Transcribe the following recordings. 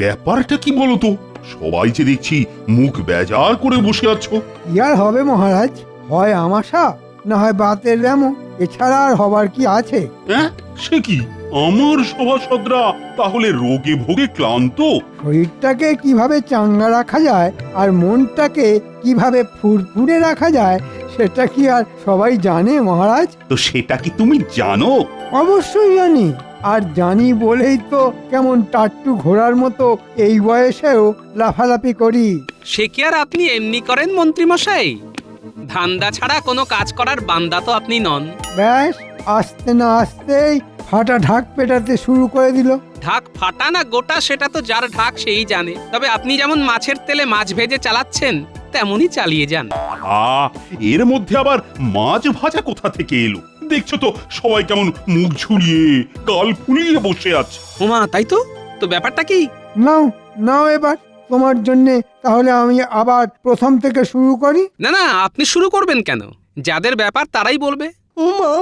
ব্যাপারটা কি বলো তো? সবাই যে দেখছি মুখ বেজার করে বসে আছো। ইয়ার হবে মহারাজ, হয় আমাশা না হয় বাতের ব্যামো, এছাড়া আর হবার কি আছে? হ্যাঁ, সে কি? আমার সভাসদরা তাহলে রোগে ভোগে ক্লান্ত? শরীরটাকে কিভাবে চাঙ্গা রাখা যায় আর মনটাকে কিভাবে ফুরফুরে রাখা যায় সেটা কি আর সবাই জানে মহারাজ? তো সেটা কি তুমি জানো? অবশ্যই জানি, আর জানি বলেই তো কেমন টাট্টু ঘোড়ার মতো এই বয়সেও লাফালাফি করি। সে কি আর আপনি এমনি করেন মন্ত্রীমশাই? ধান্দা ছাড়া কোনো কাজ করার বান্দা তো আপনি নন। ব্যাস, আস্তে না আসতেই ফাটা ঢাক পেটাতে শুরু করে দিল। ঢাক ফাটা না গোটা সেটা তো যার ঢাক সেই জানে। তবে আপনি যেমন মাছের তেলে মাছ ভেজে চালাচ্ছেন তেমনই চালিয়ে যান। এর মধ্যে আবার মাছ ভাজা কোথা থেকে এলো? দেখছো তো সবাই কেমন মুখ ঝুলিয়ে গাল ফুলিয়ে বসে আছে। ওমা, তাই তো। তো ব্যাপারটা কি? নাও নাও, এবার তোমার জন্যে তাহলে আমি আবার প্রথম থেকে শুরু করি। না না, আপনি শুরু করবেন কেন? যাদের ব্যাপার তারাই বলবে। উমা,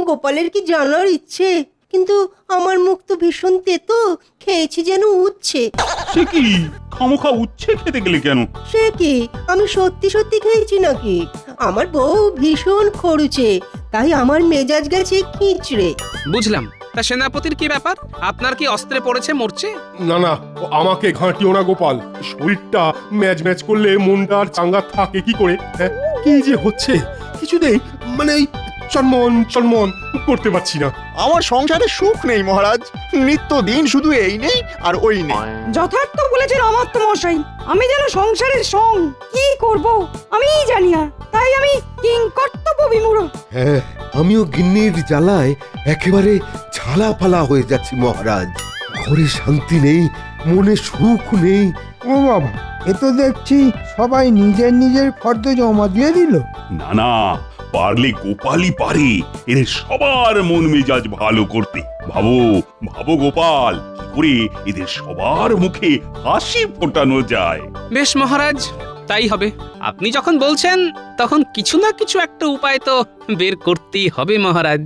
গোপালের কি জানার ইচ্ছে, কিন্তু আমার মুখ তো ভীষণ তেতো, খেয়েছি যেন উঠছে। সে কি? খামোখা উচ্ছে খেতে গেলে কেন? সে কি, আমি সত্যি সত্যি খেয়েছি নাকি? আমার বউ ভীষণ খরুচে, তাই আমার মেজাজ গেছে খিচড়ে। বুঝলাম। তা সেনাপতির কি ব্যাপার? আপনার কি অস্ত্রে পড়েছে, মরছে? না না, আমাকে ঘাঁটিও না গোপাল। শরীরটা ম্যাচ ম্যাচ করলে মনটা আর চাঙ্গা থাকে কি করে? হ্যাঁ, কি যে হচ্ছে কিছুতেই মানে এই চনমন চনমন করতে পারছি না। আমার সংসারে সুখ নেই মহারাজ, নিত্য দিন শুধু এই নেই আর ওই নেই। যথার্থ বলেছেন অমাত্য মশাই, আমি যেন সংসারের সং কি করব আমিই জানি না, তাই আমি কিংকর্তব্য বিমূঢ়। হ্যাঁ, আমিও গিন্নির জ্বালায় একেবারে ঝালা ফালা হয়ে যাচ্ছি মহারাজ। ঘরে শান্তি নেই, মনে সুখ নেই। ও বাবা, এ তো দেখছি সবাই নিজের নিজের ফর্দ জমা দিয়ে দিল। না না, পারলে গোপালই পারে এদের সবার মন মেজাজ ভালো করতে। ভাবো ভাবো গোপাল, কি করে এদের সবার মুখে হাসি ফোটানো যায়। বেশ মহারাজ, তাই হবে। আপনি যখন বলছেন তখন কিছু না কিছু একটা উপায় তো বের করতেই হবে মহারাজ।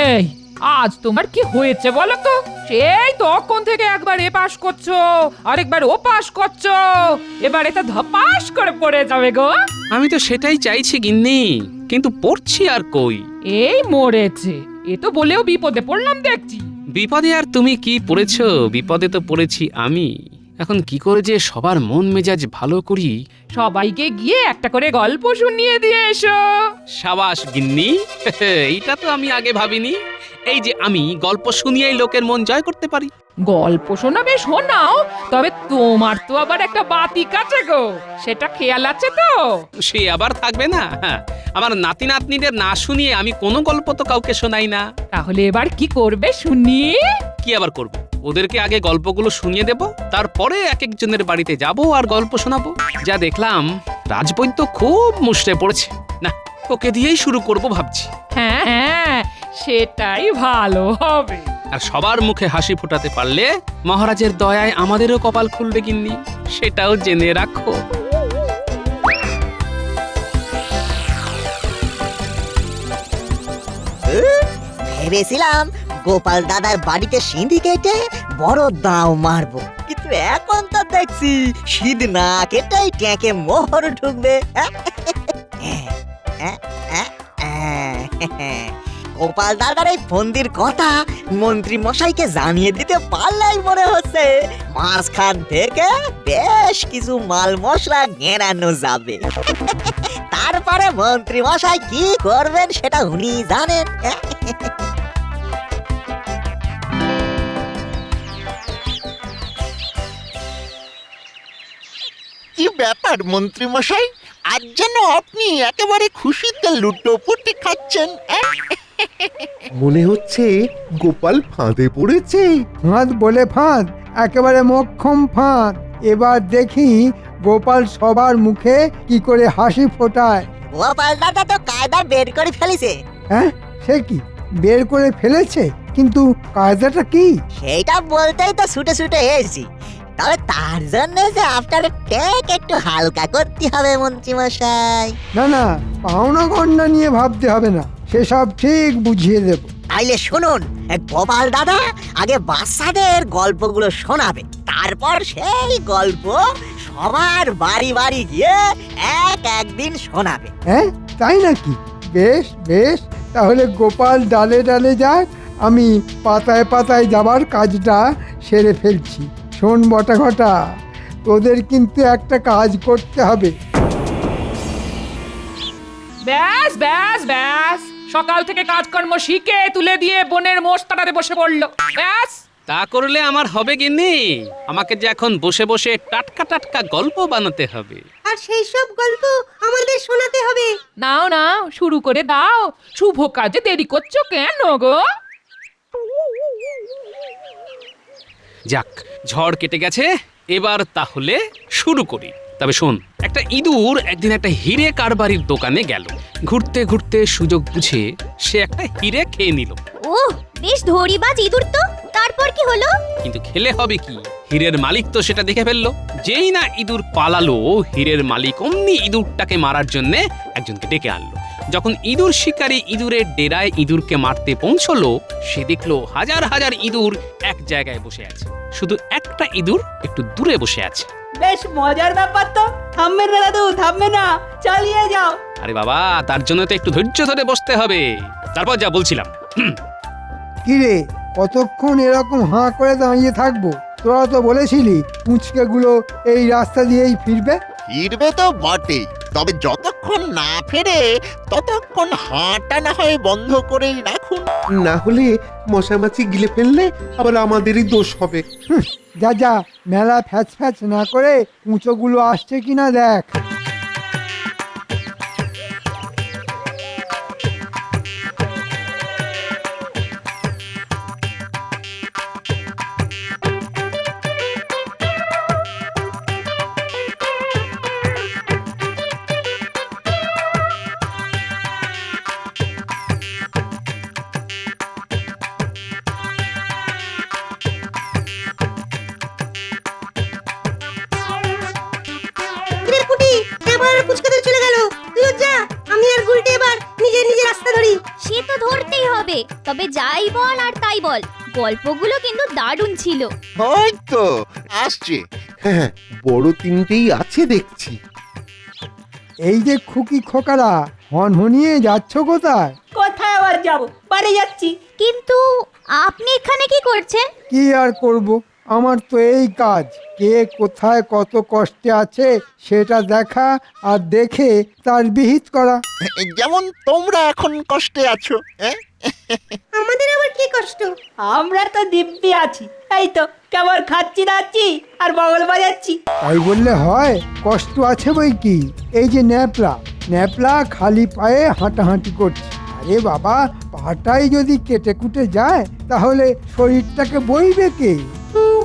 এই, আজ তোমার কি হয়েছে বলো তো? সেই তখন থেকে একবার এ পাশ করছো, আরেকবার ও পাশ করছো, এবার এটা ধপাস করে পড়ে যাবে গো। আমি তো সেটাই চাইছি গিন্নি, কিন্তু পড়ছি আর কই। এই মরেছে, এ তো বলেও বিপদে পড়লাম দেখছি। বিপদে আর তুমি কি পড়েছো? বিপদে তো পড়েছি আমি। এখন কি করে যে সবার মন মেজাজ ভালো করি। সবাইকে গিয়ে একটা করে গল্প শুনিয়ে দিয়ে এসো। সাবাস গিন্নি, এইটা তো আমি আগে ভাবিনি। এই যে আমি গল্প শুনিয়েই লোকের মন জয় করতে পারি। গল্প শোনাবে শোনাও, তবে তোমার তো আবার একটা বাতি কাছে গো, সেটা খেয়াল আছে তো? সে আবার থাকবে না? আমার নাতি নাতনিদের না শুনিয়ে আমি কোনো গল্প তো কাউকে শোনাই না। তাহলে এবার কি করবে শুনি? কি আবার করব? ওদেরকে আগে গল্পগুলো শুনিয়ে দেব, তারপরে এক একজনের বাড়িতে যাব আর গল্প শোনাবো। যা দেখলাম রাজবৈদ্য খুব মুষড়ে পড়েছে, না ওকে দিয়েই শুরু করব ভাবছি। হ্যাঁ হ্যাঁ, সেটাই ভালো হবে। আর সবার মুখে হাসি ফোটাতে পারলে মহারাজের দয়ায় আমাদেরও কপাল খুলবে গিন্নি, সেটাও জেনে রাখো। ভেবেছিলাম গোপাল দাদার বাড়িতে সিঁধি কেটে বড় দাও মারবো, কিন্তু এখন তো দেখছি সিঁধ না কেটেই ট্যাঁকে মোহর ঢুকবে। গোপাল দাদার এই ফন্দির কথা মন্ত্রী মশাইকে জানিয়ে দিতে পারলেই মনে হচ্ছে মাঝখান থেকে বেশ কিছু মাল মশলা গেঁড়ানো যাবে। তারপরে মন্ত্রী মশাই কি করবেন সেটা উনি জানেন। কি ব্যাপার মন্ত্রী মশাই, আজ যেন আপনি একেবারে খুশিতে লুটোপুটি খাচ্ছেন। মনে হচ্ছে গোপাল ফাঁদে পড়েছে। ফাঁদ বলে ফাঁদ, একেবারে মোক্ষম ফাঁদ। এবার দেখি গোপাল সবার মুখে কি করে হাসি ফোটায়। গোপাল দাদা তো কায়দা বের করে ফেলিছে। হ্যাঁ, সে কি বের করে ফেলেছে? কিন্তু কায়দাটা কি? সেইটা বলতেই তো ছুটে ছুটে এসেছি। তবে তার জন্য যে আপনার ট্যাগ একটু হালকা করতে হবে মন্ত্রী মশাই। না না, পাওনা গন্ডা নিয়ে ভাবতে হবে না, সেসব ঠিক বুঝিয়ে দেব। তাইলে শুনুন, গোপাল দাদা আগে বাচ্চাদের গল্পগুলো শোনাবে, তারপর সেই গল্প সবার বাড়ি বাড়ি গিয়ে একদিন শোনাবে। হ্যাঁ, তাই নাকি? বেশ বেশ, তাহলে গোপাল ডালে ডালে যাক, আমি পাতায় পাতায় যাবার কাজটা সেরে ফেলছি। শোন বটা ঘটা, তোদের কিন্তু একটা কাজ করতে হবে। ব্যাস ব্যাস ব্যাস, সকাল থেকে কাজকর্ম শিখে তুলে দিয়ে বনের মোষ তাড়াতে বসে পড়লো। ব্যাস, তা করলে আমার হবে গিন্নি? আমাকে যে এখন বসে বসে টাটকা টাটকা গল্প বানাতে হবে। আর সেই সব গল্প আমাদের শোনাতে হবে। নাও নাও, শুরু করে দাও। শুভ কাজে দেরি করছো কেন গো? যাক, ঝড় কেটে গেছে, এবার তাহলে শুরু করি। তবে শোন, একটা ইঁদুর একদিন একটা হিরে কারবারির দোকানে গেল। ঘুরতে ঘুরতে সুযোগ বুঝে সে একটা হিরে খেয়ে নিল। ওহ, বেশ ধরিবাজ ইঁদুর তো। তারপর কি হলো? কিন্তু খেলে হবে কি, হীরের মালিক তো সেটা দেখে ফেললো। যেই না ইঁদুর পালালো, হীরের মালিক অমনি ইঁদুরটাকে মারার জন্য একজনকে ডেকে আনলো। যখন ইঁদুর শিকারী ইঁদুরের ডেরায় ইঁদুরকে মারতে পৌঁছলো, সে দেখলো হাজার হাজার ইঁদুর এক জায়গায় বসে আছে, শুধু একটা ইঁদুর একটু দূরে বসে আছে। বেশ মজার ব্যাপার তো। থামবে না দাদু, থামবে না, চালিয়ে যাও। আরে বাবা, তার জন্য তো একটু ধৈর্য ধরে বসতে হবে। তারপর যা বলছিলাম, কি রে, কতক্ষণ এরকম হাঁ করে দাঁড়িয়ে থাকবো? তোরা তো বলেছিলি পুঁচকেগুলো এই রাস্তা দিয়েই ফিরবে। ফিরবে তো বটেই, তবে যতক্ষণ না ফেরে ততক্ষণ হাঁটা না হয় বন্ধ করেই রাখুন। না হলে মশামাছি গিলে ফেললে আবার আমাদেরই দোষ হবে। যা যা, মেলা ফ্যাচ ফ্যাচ না করে পুঁচোগুলো আসছে কিনা দেখ। কিরে পুটি, এবার পুচকাদের চলে গেল। তুইও যা, আমি আর গুলটে এবার নিজের নিজের রাস্তা ধরি। সে তো ধরতেই হবে। তবে যাই বল আর তাই বল, গল্পগুলো কিন্তু দারুণ ছিল। ওই তো আসছে। হ্যাঁ, বড় তিনটেই আছে দেখছি। এই যে খুকি খোকারা, হনহনিয়ে যাচ্ছ কোথায়? কোথায় আবার যাব? বাড়ি যাচ্ছি। কিন্তু আপনি এখানে কি করছেন? কি আর করব, আমার তো এই কাজ। কে কোথায় কত কষ্টে আছে সেটা দেখা আর দেখে তার বিহিত করা। যেমন তোমরা এখন কষ্টে আছো। আমাদের আবার কি কষ্ট? আমরা তো দিব্যি আছি। এই তো কেবল খাচ্ছি দাচ্ছি আর বগল বাজাচ্ছি। তাই বললে হয়? কষ্ট আছে বই কি। এই যে ন্যাপলা ন্যাপলা খালি পায়ে হাঁটাহাঁটি করছে। আরে বাবা, পাটাই যদি কেটে কুটে যায় তাহলে শরীরটাকে বইবে কে?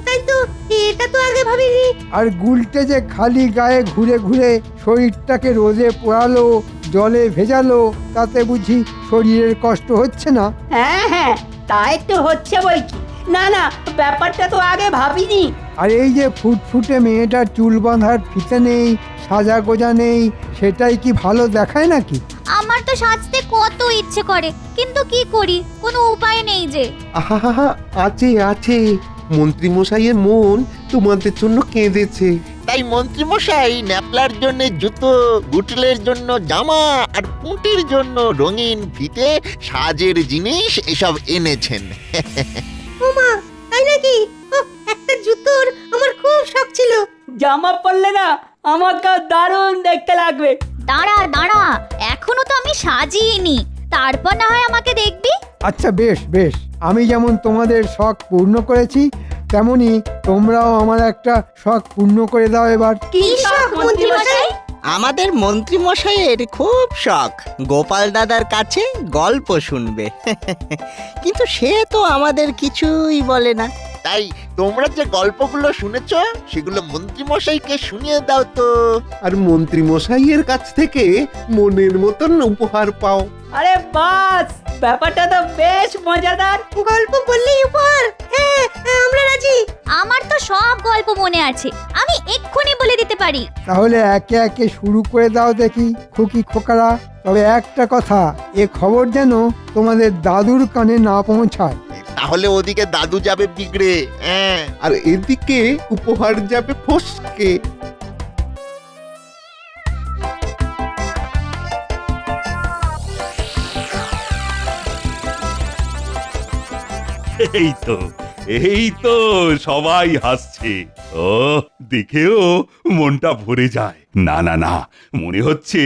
তাই তো, এটা তো আগে ভাবিনি। আর গুলটে যে খালি গায়ে ঘুরে ঘুরে শরীরটাকে রোদে পোড়ালো, জলে ভেজালো, তাতে বুঝি শরীরের কষ্ট হচ্ছে না? হ্যাঁ হ্যাঁ, তা একটু হচ্ছে বই কি। না না, ব্যাপারটা তো আগে ভাবিনি। আর এই যে ফুটফুটে মেয়েটার চুল বাঁধার ফিতে নেই, সাজা গোজা নেই, সেটাই কি ভালো দেখায় নাকি? আমার তো সাজতে কত ইচ্ছে করে, কিন্তু কি করি, কোনো উপায় নেই যে। আহা, আছে আছে, মন্ত্রী মশাইয়ের মন তোমাদের জন্য কেঁদেছে। তাই মন্ত্রী মশাই ন্যাপলার জন্য জুতো, গুটলের জন্য জামা আর পুঁটির জন্য রঙিন ফিতে, সাজের জিনিস এসব এনেছেন। ওমা, তাই নাকি? একটা জুতোর আমার খুব শখ ছিল। জামা পরলে না আমাকে দারুণ দেখতে লাগবে। দাঁড়া দাঁড়া, এখনো তো আমি সাজিইনি, তারপর না হয় আমাকে দেখবি। আচ্ছা বেশ বেশ, আমি যেমন তোমাদের শখ পূর্ণ করেছি, তেমনি তোমরাও আমার একটা শখ পূর্ণ করে দাও এবার। কি শখ মন্ত্রী মশাই? আমাদের মন্ত্রী মশাইয়ের খুব শখ গোপাল দাদার কাছে গল্প শুনবে। কিন্তু সে তো আমাদের কিছুই বলে না। তাই তোমরা যে গল্পগুলো শুনেছ সেগুলো মন্ত্রী মশাইকে শুনিয়ে দাও তো। আর মন্ত্রী মশাইয়ের কাছ থেকে মনের মতন উপহার পাও। আরে বাস, ব্যাপারটা তো বেশ মজাদার। গল্প বললেই উপহার? হ্যাঁ, আমরা রাজি। আমার তো সব গল্প মনে আছে, আমি এক্ষুনি বলে দিতে পারি। তাহলে একে একে শুরু করে দাও দেখি খুকি খোকারা। তবে একটা কথা, এ খবর যেন তোমাদের দাদুর কানে না পৌঁছায়। তাহলে ওদিকে দাদু যাবে বিগড়ে। হ্যাঁ, আর এদিকে উপহার যাবে ফসকে। এই তো সবাই হাসছে। ও দেখেও মনটা ভরে যায়। না না না, মনে হচ্ছে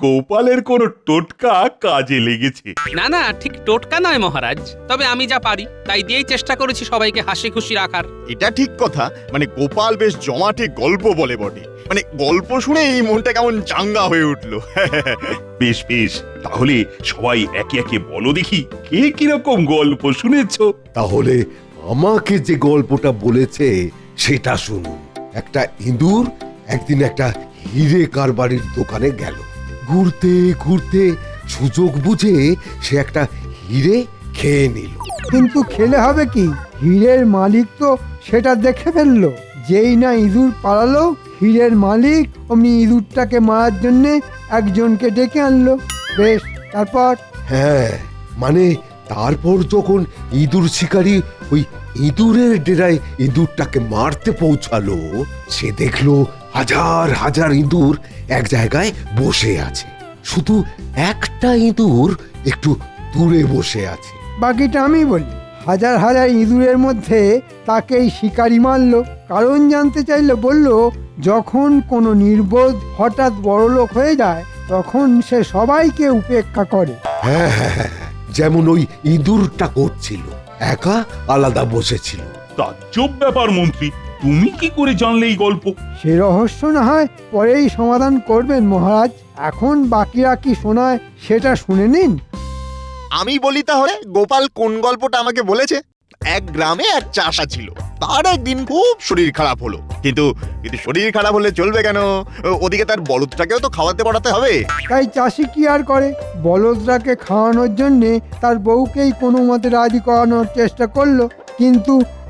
গোপালের কোনো টোটকা কাজে লেগেছে। না না, ঠিক টোটকা নয় মহারাজ, তবে আমি যা পারি তাই দিয়েই চেষ্টা করেছি সবাইকে হাসি খুশি রাখার। এটা ঠিক কথা, মানে গোপাল বেশ জমাটে গল্প বলে বটে, মানে গল্প শুনে এই মনটা কেমন চাঙ্গা হয়ে উঠলো। বেশ বেশ, তাহলে সবাই একে একে বলো দেখি কে কিরকম গল্প শুনেছো। তাহলে আমাকে যে গল্পটা বলেছে সেটা শুনুন। একটা ইঁদুর একদিন একটা হিরে কারবারির দোকানে গেল। ঘুরতে ঘুরতে সুযোগ বুঝে সে একটা হিরে খেয়ে নিল। কিন্তু খেলে হবে কি, হীরের মালিক তো সেটা দেখে ফেললো। যেই না ইঁদুর পালালো, হীরের মালিক অমনি ইঁদুরটাকে মারার জন্যে একজনকে ডেকে আনলো। বেশ, তারপর? হ্যাঁ, মানে তারপর যখন ইঁদুর শিকারী ওই ইঁদুরের ডেরায় ইঁদুরটাকে মারতে পৌঁছালো, সে দেখলো হাজার হাজার ইঁদুর এক জায়গায় বসে আছে। শুধু একটা ইঁদুর একটু দূরে বসে আছে। বাকিটা আমি বলি। হাজার হাজার ইঁদুরের মধ্যে তাকেই শিকারি মারলো। কারণ জানতে চাইলে বলল, যখন কোনো নির্বোধ হঠাৎ বড়লোক হয়ে যায় তখন সে সবাইকে উপেক্ষা করে। হ্যাঁ হ্যাঁ হ্যাঁ, যেমন ওই ইঁদুরটা করছিল, একা আলাদা বসেছিল। তাজ্জব ব্যাপার মন্ত্রী, তুমি কি করে জানলে এই গল্প? সে রহস্য না হয় পরেই সমাধান করবেন মহারাজ। এখন বাকিরা কি শোনায় সেটা শুনে নিন। আমি বলি তাহলে, গোপাল কোন গল্পটা আমাকে বলেছে। এক গ্রামে এক চাষা ছিল, তার একদিন খুব শরীর খারাপ হলো। কিন্তু শরীর খারাপ হলে চলবে কেন, ওদিকে তার বলদটাকেও তো খাওয়াতে পড়াতে হবে। তাই চাষি কি আর করে, বলদরাকে খাওয়ানোর জন্যে তার বউকেই কোনো মতে রাজি করানোর চেষ্টা করলো।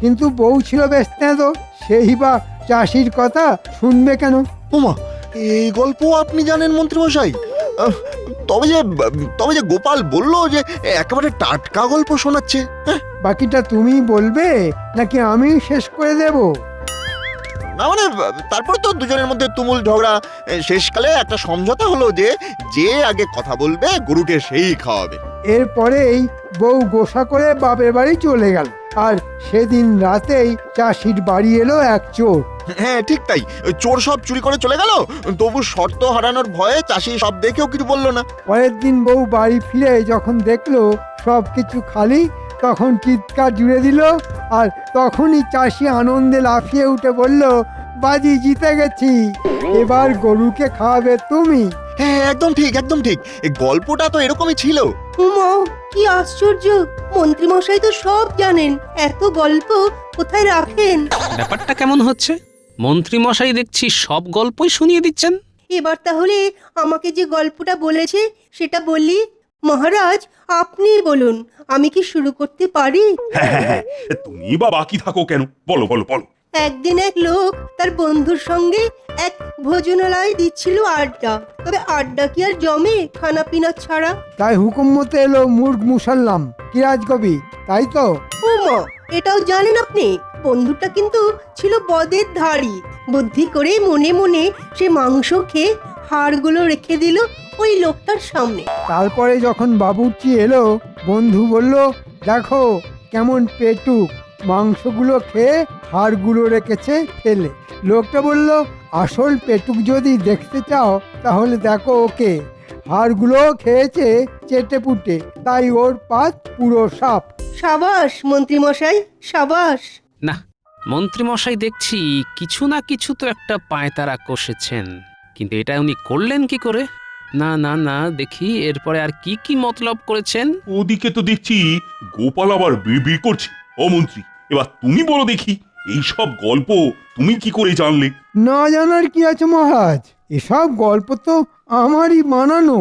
কিন্তু বউ ছিল বেশ তেঁতো, সেই বা চাষির কথা শুনবে কেন? ওমা, এই গল্প আপনি জানেন মন্ত্রী মশাই? তবে যে গোপাল বললো যে একেবারে টাটকা গল্প শোনাচ্ছে। বাকিটা তুমি বলবে নাকি আমি শেষ করে দেব? না মানে, তারপরে তো দুজনের মধ্যে তুমুল ঝগড়া। শেষকালে একটা সমঝোতা হলো যে যে আগে কথা বলবে গরুকে সেই খাওয়াবে। এরপরেই বউ গোসা করে বাপের বাড়ি চলে গেল। আর সেদিন রাতেই চাষির বাড়ি এলো এক চোর। হ্যাঁ ঠিক তাই, চোর সব চুরি করে চলে গেল, তবু শর্ত হারানোর ভয়ে চাষি সব দেখেও কিছু বললো না। পরের দিন বউ বাড়ি ফিরে যখন দেখলো সব কিছু খালি, তখন চিৎকার জুড়ে দিল। আর তখনই চাষি আনন্দে লাফিয়ে উঠে বলল, বাজি জিতে গেছি, এবার গরুকে খাওয়াবে তুমি। হ্যাঁ একদম ঠিক, একদম ঠিক, এই গল্পটা তো এরকমই ছিল। উমা, কি আশ্চর্য! মন্ত্রী মশাই তো সব জানেন, এত গল্প কোথায় রাখেন? ব্যাপারটা কেমন হচ্ছে? মন্ত্রী মশাই দেখছি সব গল্পই শুনিয়ে দিচ্ছেন। এবার তাহলে আমাকে যে গল্পটা বলেছে সেটা বলি। মহারাজ, আপনি বলুন, আমি কি শুরু করতে পারি? হ্যাঁ, তুমি বা বাকি থাকো কেন, বলো বলো বলো। একদিন এক লোক তার বন্ধুর সঙ্গে এক ভোজনালয় দিচ্ছিল আড্ডা। তবে আড্ডা কি আর জমে খানা পিনা ছাড়া? তাই হুকুম মতো এলো মুর্গ মুসাল্লাম, কিরাজ কবি, তাই তো? ওমা, এটাও জানেন আপনি? বন্ধুটা কিন্তু ছিল বদের ধাড়ি। বুদ্ধি করে মনে মনে সে মাংস খেয়ে হাড়গুলো রেখে দিল ওই লোকটার সামনে। তারপরে যখন বাবুর্চি এলো, বন্ধু বলল, দেখো কেমন পেটুক, মাংসগুলো খেয়ে হাড়গুলো রেখেছে ফেলে। লোকটা বলল, আসল পেটুক যদি দেখতে চাও তাহলে দেখো ওকে, হাড়গুলো খেয়েছে চেটে পুটে, তাই ওর পাত পুরো সাপ। সাবাস মন্ত্রী মশাই, সাবাস। না, মন্ত্রী মশাই দেখছি কিছু না কিছু তো একটা পায়তারা কষেছেন, কিন্তু এটা উনি করলেন কি করে? না না না, দেখি এরপরে আর কি কি মতলব করেছেন। ওদিকে তো দেখছি গোপাল আবার বিড়বিড় করছে। ও মন্ত্রী, এবার তুমি বলো দেখি এই সব গল্প তুমি কি করে জানলে? না জানার কি আছে মহারাজ, এসব গল্প তো আমারই বানানো।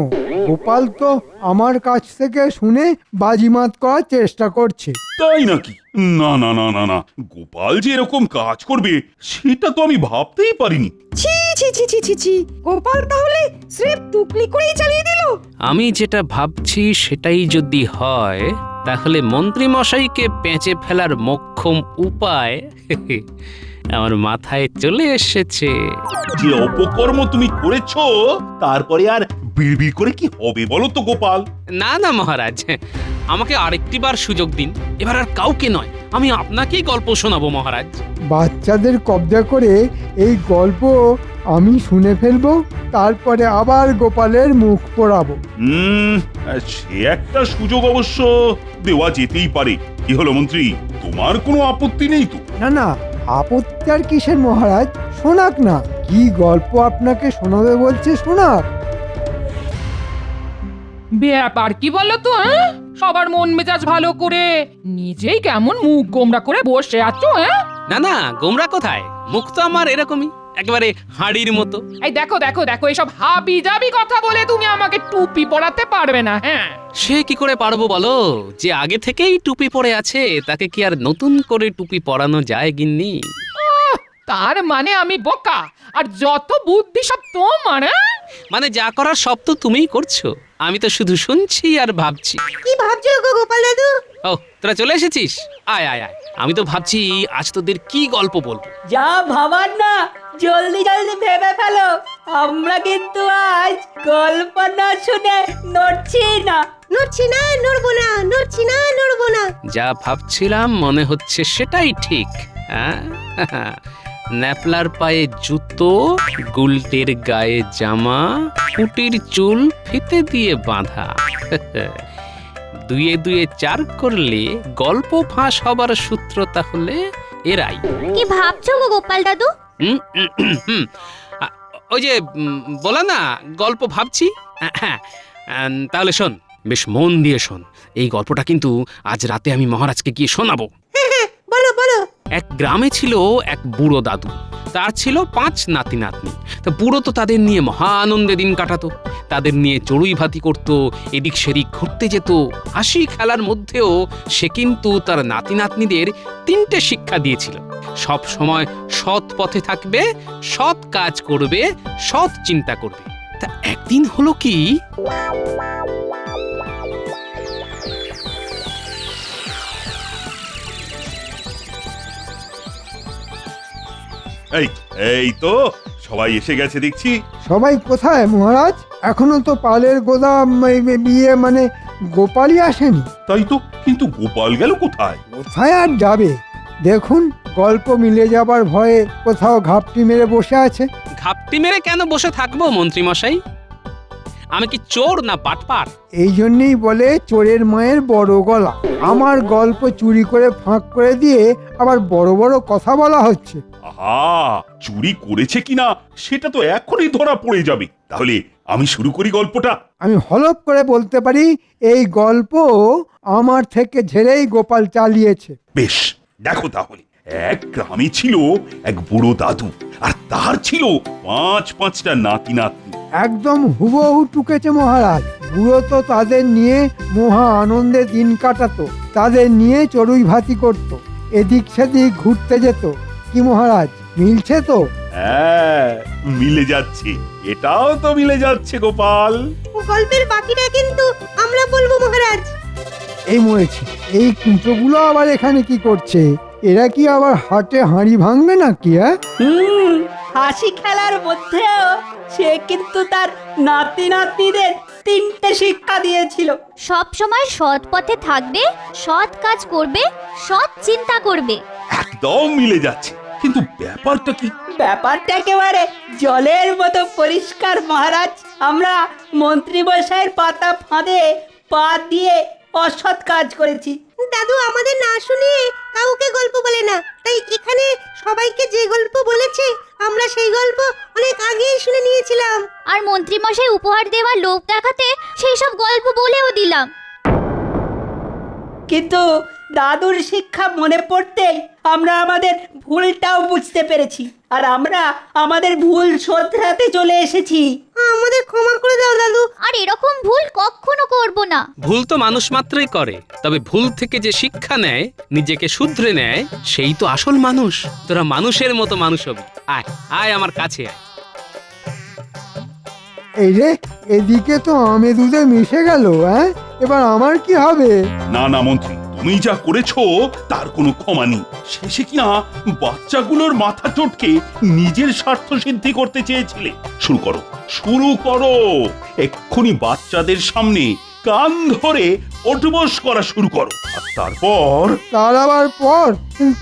গোপাল তো আমার কাছ থেকে শুনে বাজিমাত করার চেষ্টা করছে। তাই নাকি? না না না না না, গোপাল যে এরকম কাজ করবে সেটা তো আমি ভাবতেই পারিনি। ছি ছি ছি ছি ছি ছি, গোপাল তাহলে স্রেফ টুকলি করেই চালিয়ে দিল। আমি যেটা ভাবছি সেটাই যদি হয়, তাহলে মন্ত্রী মশাইকে পেঁচে ফেলার মোক্ষম উপায় আমার মাথায় চলে এসেছে। যে অপকর্ম তুমি করেছো তারপরে আর বিড়বিড় করে কি হবে বলো তো গোপাল? না না মহারাজ, আমাকে আরেকটি বার সুযোগ দিন। এবার আর কাউকে নয়, আমি আপনাকেই গল্প শোনাবো মহারাজ। বাচ্চাদের কবজা করে এই গল্প আমি শুনে ফেলবো, তারপরে আবার গোপালের মুখ পোড়াবো। সে একটা সুযোগ অবশ্য দেওয়া যেতেই পারে। কি হলো মন্ত্রী, তোমার কোনো আপত্তি নেই তো? না না, আপত্তি আর কিসের মহারাজ, শোনাক না। কি গল্প আপনাকে শোনাবে বলছে, শোনাক। ব্যাপার কি বলো তো? সবার মন মেজাজ ভালো করে নিজেই কেমন মুখ গোমরা করে বসে আছো? না না, গোমরা কোথায়, মুখ তো আমার এরকমই, একেবারে হাড়ির মতো। এই দেখো দেখো দেখো, এসব হাবি জাবি কথা বলে তুমি আমাকে টুপি পরাতে পারবে না। হ্যাঁ, সে কি করে পারবো বলো? যে আগে থেকেই টুপি পরে আছে তাকে কি আর নতুন করে টুপি পরানো যায় গিন্নি? তার মানে আমি বোকা আর যত বুদ্ধি সব তোমার? মানে যা করার সব তো তুমিই করছো, আমি তো শুধু শুনছি আর ভাবছি। কি ভাবছো গো গোপাল দাদু? ও, তোরা চলে এসেছিস? আয় আয় আয়, আমি তো ভাবছি আজ তোদের কি গল্প বলবো। যা ভাবার না জলদি জলদি ভেবে ফেলো, আমরা কিন্তু আজ গল্প না শুনে নড়ছি না। নড়ছি না, নড়বো না, নড়ছি না, নড়বো না। যা ভাবছিলাম মনে হচ্ছে সেটাই ঠিক। হ্যাঁ, ন্যাপলার পায়ে জুতো, গুলটের গায়ে জামা, কুটির চুল ফিতে দিয়ে বাঁধা। দুয়ে দুয়ে চার করলে গল্প ফাঁস হবার সূত্র তাহলে এরাই। কি ভাবছো গো গোপাল দাদু? ওই যে বলা না, গল্প ভাবছি। তাহলে শোন, বেশ মন দিয়ে শোন। এই গল্পটা কিন্তু আজ রাতে আমি মহারাজকে গিয়ে শোনাবো। বলো বলো। এক গ্রামে ছিল এক বুড়ো দাদু, তার ছিল 5 নাতি নাতনি। তা বুড়ো তো তাদের নিয়ে মহা আনন্দে দিন কাটাতো, তাদের নিয়ে চড়ুই ভাতি করত, এদিক সেদিক ঘুরতে যেত। হাসি খেলার মধ্যেও সে কিন্তু তার নাতি নাতনিদের 3টে শিক্ষা দিয়েছিল। সব সময় সৎ পথে থাকবে, সৎ কাজ করবে, সৎ চিন্তা করবে। তা একদিন হলো কি, এই তো সবাই এসে গেছে দেখছি। সবাই কোথায় মহারাজ? এখনো তো পালের গোদাম বিয়ে মানে গোপালই আসেনি। তাই তো, কিন্তু গোপাল গেল কোথায়? কোথায় আর যাবে? দেখুন, গল্প মিলে যাবার ভয়ে কোথাও ঘাপটি মেরে বসে আছে। ঘাপটি মেরে কেন বসে থাকবো মন্ত্রী মশাই? আমি কি চোর না বাটপার? এই জন্যই বলে চোরের মায়ের বড় গলা। আমার গল্প চুরি করে ফাঁক করে দিয়ে আবার বড় বড় কথা বলা হচ্ছে। আহা, চুরি করেছে কিনা সেটা তো এখনই ধরা পড়ে যাবে। তাহলে আমি শুরু করি গল্পটা। আমি হলপ করে বলতে পারি, এই গল্প আমার থেকে ঝেড়েই গোপাল চালিয়েছে। বেশ, দেখো তাহলে। এক গ্রামে ছিল এক বুড়ো দাদু, আর তার ছিল 5টা নাতি নাতনি। একদম হুবহু টুকেছে মহারাজ। বুড়ো তো তাদের নিয়ে মহা আনন্দে দিন কাটাতো, তাদের নিয়ে চড়ুই ভাতি করত, এদিক সেদিক ঘুরতে যেত। কি মহারাজ, মিলছে তো? হ্যাঁ, মিলে যাচ্ছে, এটাও তো মিলে যাচ্ছে গোপাল। গল্পের বাকিটা কিন্তু আমরা বলবো মহারাজ। এই মরেছে, এই কুঁচোগুলো আবার এখানে কি করছে? এরা কি আবার হাটে হাঁড়ি ভাঙবে নাকি? হাসি খেলার মধ্যেও সে কিন্তু তার নাতি নাতনিদের 3টে শিক্ষা দিয়েছিল। সব সময় সৎ পথে থাকবে, সৎ কাজ করবে, সৎ চিন্তা করবে। একদম মিলে যাচ্ছে, কিন্তু ব্যাপারটা কি? ব্যাপারটা একেবারে জলের মতো পরিষ্কার মহারাজ। আমরা মন্ত্রী মশাইয়ের পাতা ফাঁদে পা দিয়ে অসৎ কাজ করেছি। দাদু আমাদের না শুনিয়ে কাউকে গল্প বলে না, তাই এখানে সবাইকে যে গল্প বলেছে আমরা সেই গল্প অনেক আগেই শুনে নিয়েছিলাম। আর মন্ত্রী মশাই উপহার দেওয়ার লোভ দেখাতে সেই সব গল্প বলেও দিলাম। কিন্তু দাদুর শিক্ষা মনে পড়তেই আমরা আমাদের ভুলটাও বুঝতে পেরেছি আর আমরা আমাদের ভুল শোধরাতে চলে এসেছি। আমাদের ক্ষমা করে দাও দাদু। আর এরকম ভুল কখনো করব না। ভুল তো মানুষ মাত্রই করে, তবে ভুল থেকে যে শিক্ষা নেয়, নিজেকে শুধরে নেয়, সেই তো আসল মানুষ। তোরা মানুষের মতো মানুষ হবি। আয় আয় আমার কাছে আয়। এই রে, এদিকে তো আমে দুধে মিশে গেল। হ্যাঁ, এবার আমার কি হবে? না না মন্ত্রী, তুমি যা করেছো তার কোনো ক্ষমা নেই। শেষে কিনা বাচ্চাগুলোর মাথা চটকে নিজের স্বার্থ সিদ্ধি করতে চেয়েছিলে। শুরু করো, শুরু করো। এক্ষুনি বাচ্চাদের সামনে কান ধরে ওঠবোস করা শুরু করো। আর তারপর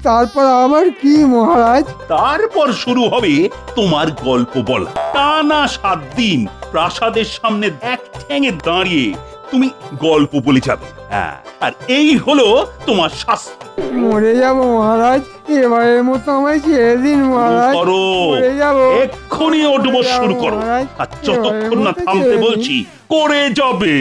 তারপর আবার কি মহারাজ? তারপর শুরু হবে তোমার গল্প বলা। টানা 7 দিন প্রাসাদের সামনে এক ঠ্যাঙে দাঁড়িয়ে তুমি গল্প বলে যাবে। হ্যাঁ, আর এই হলো তোমার শাস্তি। মরে যাব মহারাজ, এবারের মতো আমায় ছেড়ে দিন মহারাজ। করো, মরে যাব। এক্ষুনি ওঠবোস শুরু করো। আর যতক্ষণ না থামতে বলছি করে যাবে।